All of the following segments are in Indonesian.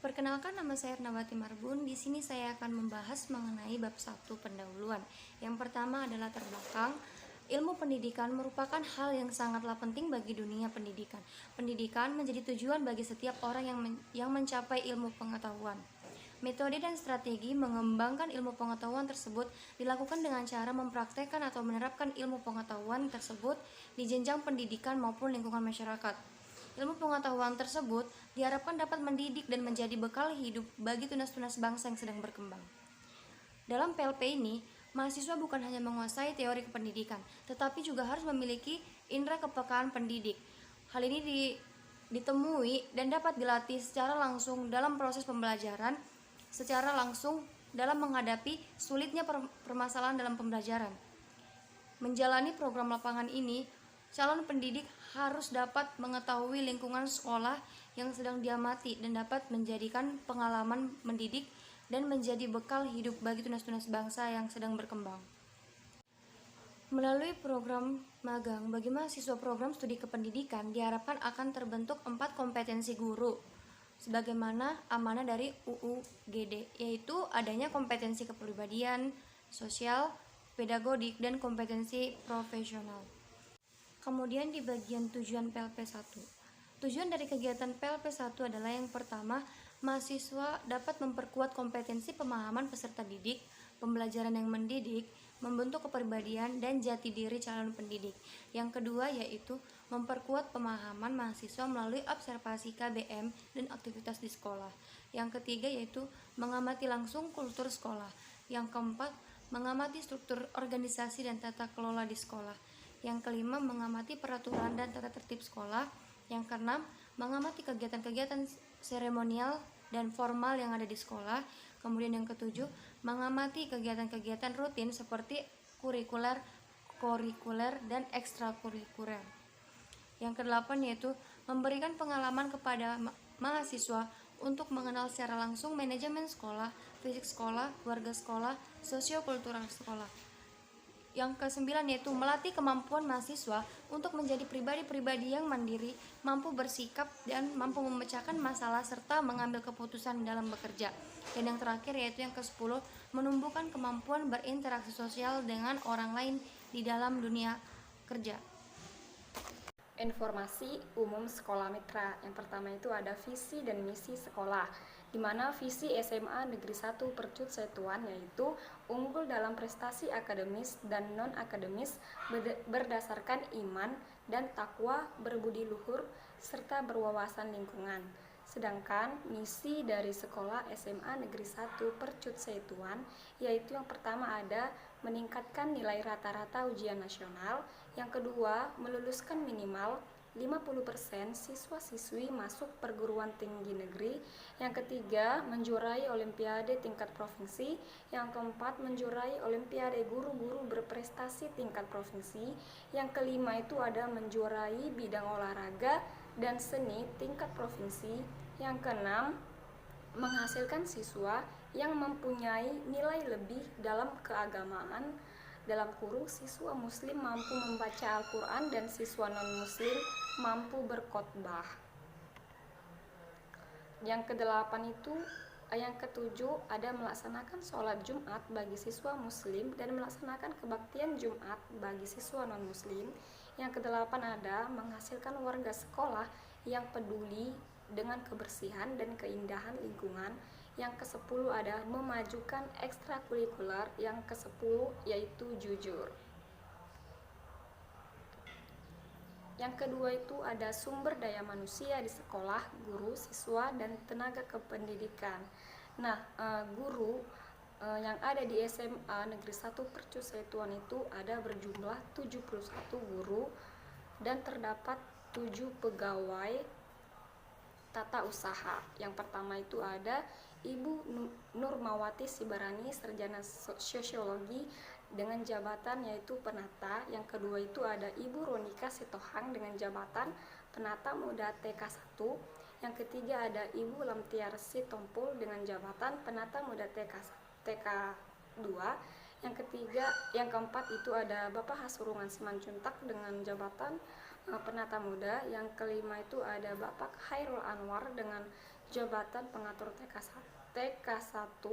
Perkenalkan, nama saya Ernawati Marbun. Di sini saya akan membahas mengenai bab 1 pendahuluan. Yang pertama adalah latar belakang. Ilmu pendidikan merupakan hal yang sangatlah penting bagi dunia pendidikan. Pendidikan menjadi tujuan bagi setiap orang yang mencapai ilmu pengetahuan. Metode dan strategi mengembangkan ilmu pengetahuan tersebut dilakukan dengan cara mempraktekkan atau menerapkan ilmu pengetahuan tersebut di jenjang pendidikan maupun lingkungan masyarakat. Ilmu pengetahuan tersebut diharapkan dapat mendidik dan menjadi bekal hidup bagi tunas-tunas bangsa yang sedang berkembang. Dalam PLP ini, mahasiswa bukan hanya menguasai teori kependidikan, tetapi juga harus memiliki indera kepekaan pendidik. Hal ini ditemui dan dapat dilatih secara langsung dalam proses pembelajaran, secara langsung dalam menghadapi sulitnya permasalahan dalam pembelajaran. Menjalani program lapangan ini, calon pendidik harus dapat mengetahui lingkungan sekolah yang sedang diamati dan dapat menjadikan pengalaman mendidik dan menjadi bekal hidup bagi tunas-tunas bangsa yang sedang berkembang. Melalui program magang bagi mahasiswa program studi kependidikan diharapkan akan terbentuk 4 kompetensi guru sebagaimana amanah dari UU GD, yaitu adanya kompetensi kepribadian, sosial, pedagodik, dan kompetensi profesional. Kemudian di bagian tujuan PLP 1. Tujuan dari kegiatan PLP 1 adalah yang pertama, mahasiswa dapat memperkuat kompetensi pemahaman peserta didik, pembelajaran yang mendidik, membentuk kepribadian dan jati diri calon pendidik. Yang kedua yaitu memperkuat pemahaman mahasiswa melalui observasi KBM dan aktivitas di sekolah. Yang ketiga yaitu mengamati langsung kultur sekolah. Yang keempat, mengamati struktur organisasi dan tata kelola di sekolah. Yang kelima, mengamati peraturan dan tata tertib sekolah. Yang keenam, mengamati kegiatan-kegiatan seremonial dan formal yang ada di sekolah. Kemudian yang ketujuh, mengamati kegiatan-kegiatan rutin seperti kurikuler, dan ekstrakurikuler. Yang kedelapan yaitu memberikan pengalaman kepada mahasiswa untuk mengenal secara langsung manajemen sekolah, fisik sekolah, warga sekolah, sosiokultural sekolah. Yang kesembilan yaitu melatih kemampuan mahasiswa untuk menjadi pribadi-pribadi yang mandiri, mampu bersikap dan mampu memecahkan masalah serta mengambil keputusan dalam bekerja. Dan yang terakhir yaitu yang ke-10, menumbuhkan kemampuan berinteraksi sosial dengan orang lain di dalam dunia kerja. Informasi umum sekolah mitra. Yang pertama itu ada visi dan misi sekolah, di mana visi SMA Negeri 1 Percut Setuan yaitu unggul dalam prestasi akademis dan non-akademis berdasarkan iman dan takwa, berbudi luhur, serta berwawasan lingkungan. Sedangkan misi dari sekolah SMA Negeri 1 Percut Setuan yaitu yang pertama ada meningkatkan nilai rata-rata ujian nasional, yang kedua meluluskan minimal 50% siswa-siswi masuk perguruan tinggi negeri, yang ketiga menjuarai olimpiade tingkat provinsi, yang keempat menjuarai olimpiade guru-guru berprestasi tingkat provinsi, yang kelima itu ada menjuarai bidang olahraga dan seni tingkat provinsi, yang keenam menghasilkan siswa yang mempunyai nilai lebih dalam keagamaan, dalam kurung siswa muslim mampu membaca Al-Quran dan siswa non-muslim mampu berkhotbah. Yang ketujuh ada melaksanakan sholat Jumat bagi siswa muslim dan melaksanakan kebaktian Jumat bagi siswa non-muslim. Yang kedelapan ada menghasilkan warga sekolah yang peduli dengan kebersihan dan keindahan lingkungan. Yang ke-10 ada memajukan ekstrakurikuler. Yang ke-10 yaitu jujur. Yang kedua itu ada sumber daya manusia di sekolah, guru, siswa, dan tenaga kependidikan. Nah, guru yang ada di SMA Negeri 1 Percut Setuan itu ada berjumlah 71 guru dan terdapat 7 pegawai tata usaha. Yang pertama itu ada Ibu Nurmawati Sibarani, sarjana sosiologi dengan jabatan yaitu penata. Yang kedua itu ada Ibu Ronika Sitohang dengan jabatan penata muda TK1. Yang ketiga ada Ibu Lamtiarsi Tompul dengan jabatan penata muda TK2. Yang keempat itu ada Bapak Hasurungan Simanjuntak dengan jabatan penata muda. Yang kelima itu ada Bapak Khairul Anwar dengan jabatan pengatur TK1.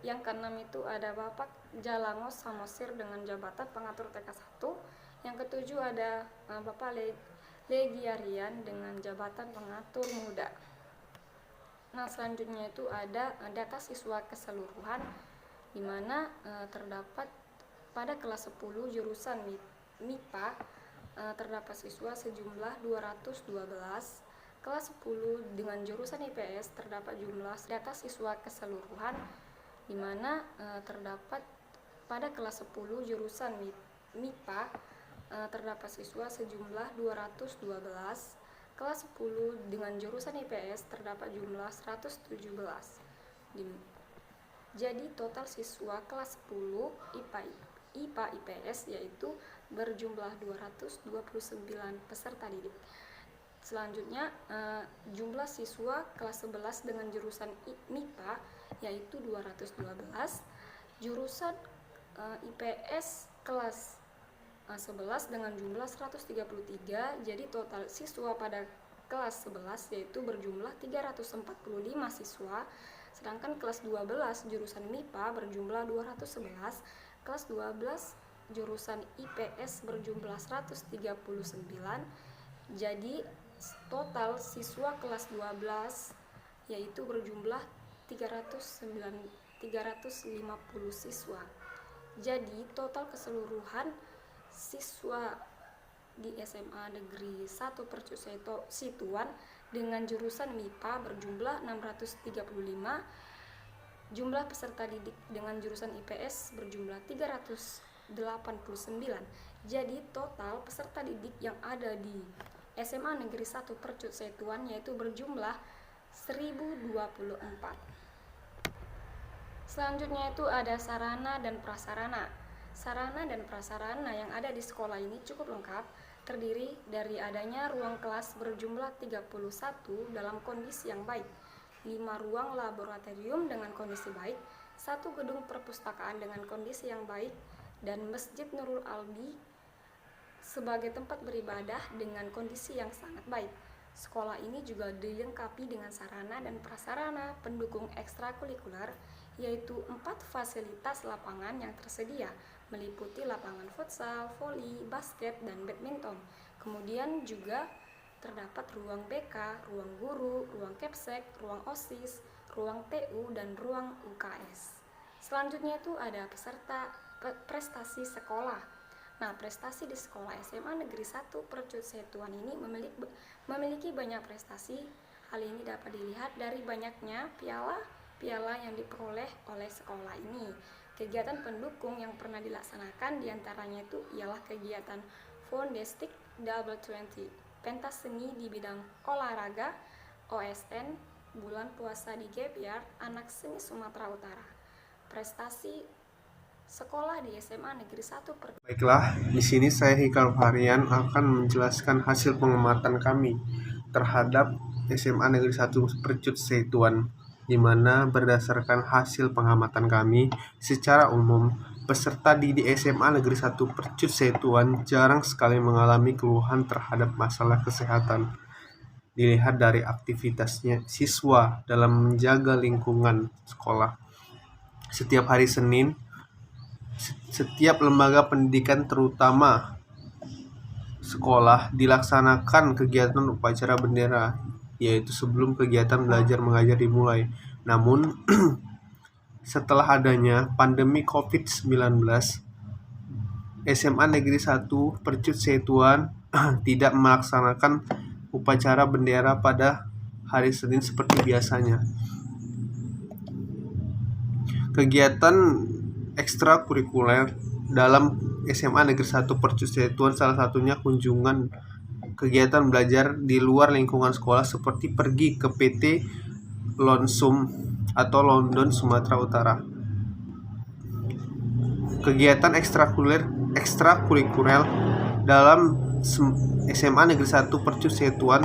Yang keenam itu ada Bapak Jalangos Samosir dengan jabatan pengatur TK1. Yang ketujuh ada Bapak Legiarian dengan jabatan pengatur muda. Nah, selanjutnya itu ada data siswa keseluruhan, di mana terdapat pada kelas 10 jurusan MIPA terdapat siswa sejumlah 212. Kelas 10 dengan jurusan IPS terdapat jumlah data siswa keseluruhan, di mana terdapat pada kelas 10 jurusan MIPA terdapat siswa sejumlah 212. Kelas 10 dengan jurusan IPS terdapat jumlah 117. Jadi total siswa kelas 10 IPA IPS yaitu berjumlah 229 peserta didik. Selanjutnya jumlah siswa kelas 11 dengan jurusan MIPA yaitu 212, jurusan IPS kelas 11 dengan jumlah 133. Jadi total siswa pada kelas 11 yaitu berjumlah 345 siswa. Sedangkan kelas 12 jurusan MIPA berjumlah 211, kelas 12 jurusan IPS berjumlah 139. Jadi total siswa kelas 12 yaitu berjumlah 350 siswa. Jadi total keseluruhan siswa di SMA Negeri 1 Percut Situan dengan jurusan MIPA berjumlah 635. Jumlah peserta didik dengan jurusan IPS berjumlah 389. Jadi total peserta didik yang ada di SMA Negeri 1 Percut Situan yaitu berjumlah 1024. Selanjutnya itu ada sarana dan prasarana. Sarana dan prasarana yang ada di sekolah ini cukup lengkap, terdiri dari adanya ruang kelas berjumlah 31 dalam kondisi yang baik, 5 ruang laboratorium dengan kondisi baik, 1 gedung perpustakaan dengan kondisi yang baik, dan Masjid Nurul Albi sebagai tempat beribadah dengan kondisi yang sangat baik. Sekolah ini juga dilengkapi dengan sarana dan prasarana pendukung ekstrakurikuler, yaitu 4 fasilitas lapangan yang tersedia, meliputi lapangan futsal, voli, basket, dan badminton. Kemudian juga terdapat ruang BK, ruang guru, ruang Kepsek, ruang OSIS, ruang TU, dan ruang UKS. Selanjutnya itu ada prestasi sekolah. Nah, prestasi di sekolah SMA Negeri 1 Percut Situan ini memiliki banyak prestasi. Hal ini dapat dilihat dari banyaknya piala yang diperoleh oleh sekolah ini. Kegiatan pendukung yang pernah dilaksanakan diantaranya itu ialah kegiatan Foundestic Double 20, pentas seni di bidang olahraga, OSN, bulan puasa di Gap Year, anak seni Sumatera Utara. Prestasi sekolah di SMA Negeri 1 Percut. Baiklah, di sini saya Hikal Fahrian akan menjelaskan hasil pengamatan kami terhadap SMA Negeri 1 Percut Situan, di mana berdasarkan hasil pengamatan kami secara umum peserta didik SMA Negeri 1 Percut Situan jarang sekali mengalami keluhan terhadap masalah kesehatan. Dilihat dari aktivitasnya siswa dalam menjaga lingkungan sekolah. Setiap hari Senin, setiap lembaga pendidikan terutama sekolah dilaksanakan kegiatan upacara bendera, yaitu sebelum kegiatan belajar mengajar dimulai. Namun setelah adanya pandemi COVID-19, SMA Negeri 1 Percut Situan tidak melaksanakan upacara bendera pada hari Senin seperti biasanya. Kegiatan ekstrakurikuler dalam SMA Negeri 1 Percut Situan salah satunya kunjungan kegiatan belajar di luar lingkungan sekolah seperti pergi ke PT Lonsum atau London Sumatera Utara. Kegiatan ekstrakurikuler dalam SMA Negeri 1 Percut Situan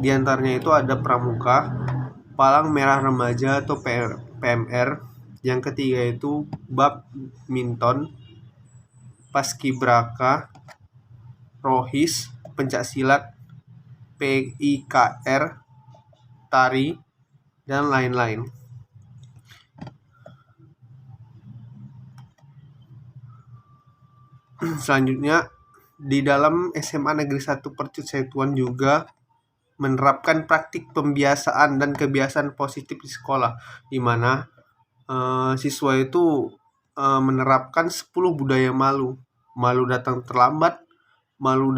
diantaranya itu ada pramuka, palang merah remaja atau PMR. Yang ketiga itu badminton, paskibraka, rohis, pencaksilat, PIKR, tari, dan lain-lain. Selanjutnya, di dalam SMA Negeri 1 Percut Setuan juga menerapkan praktik pembiasaan dan kebiasaan positif di sekolah, di mana siswa itu menerapkan 10 budaya malu. Malu datang terlambat, malu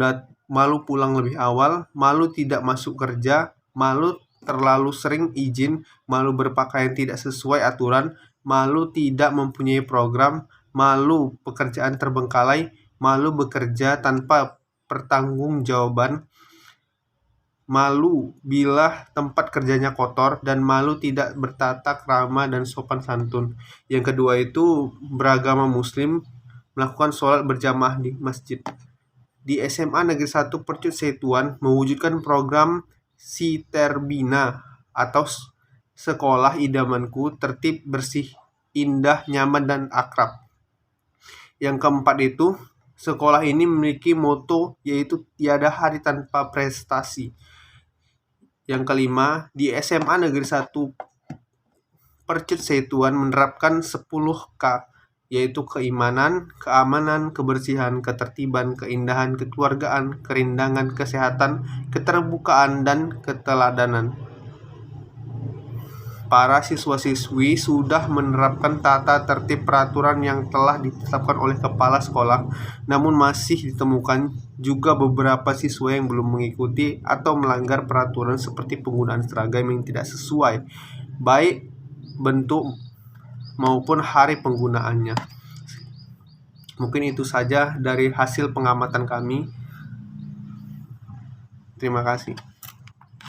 pulang lebih awal, malu tidak masuk kerja, malu terlalu sering izin, malu berpakaian tidak sesuai aturan, malu tidak mempunyai program, malu pekerjaan terbengkalai, malu bekerja tanpa pertanggungjawaban, malu bila tempat kerjanya kotor, dan malu tidak bertata krama dan sopan santun. Yang kedua itu beragama muslim, melakukan sholat berjamaah di masjid. Di SMA Negeri 1 Percut Setuan mewujudkan program Siterbina atau Sekolah Idamanku, tertib, bersih, indah, nyaman, dan akrab. Yang keempat itu, sekolah ini memiliki moto yaitu tiada hari tanpa prestasi. Yang kelima, di SMA Negeri 1 Percut Setuan menerapkan 10K, yaitu keimanan, keamanan, kebersihan, ketertiban, keindahan, kekeluargaan, kerindangan, kesehatan, keterbukaan, dan keteladanan. Para siswa-siswi sudah menerapkan tata tertib peraturan yang telah ditetapkan oleh kepala sekolah, namun masih ditemukan juga beberapa siswa yang belum mengikuti atau melanggar peraturan seperti penggunaan seragam yang tidak sesuai, baik bentuk maupun hari penggunaannya. Mungkin itu saja dari hasil pengamatan kami. Terima kasih.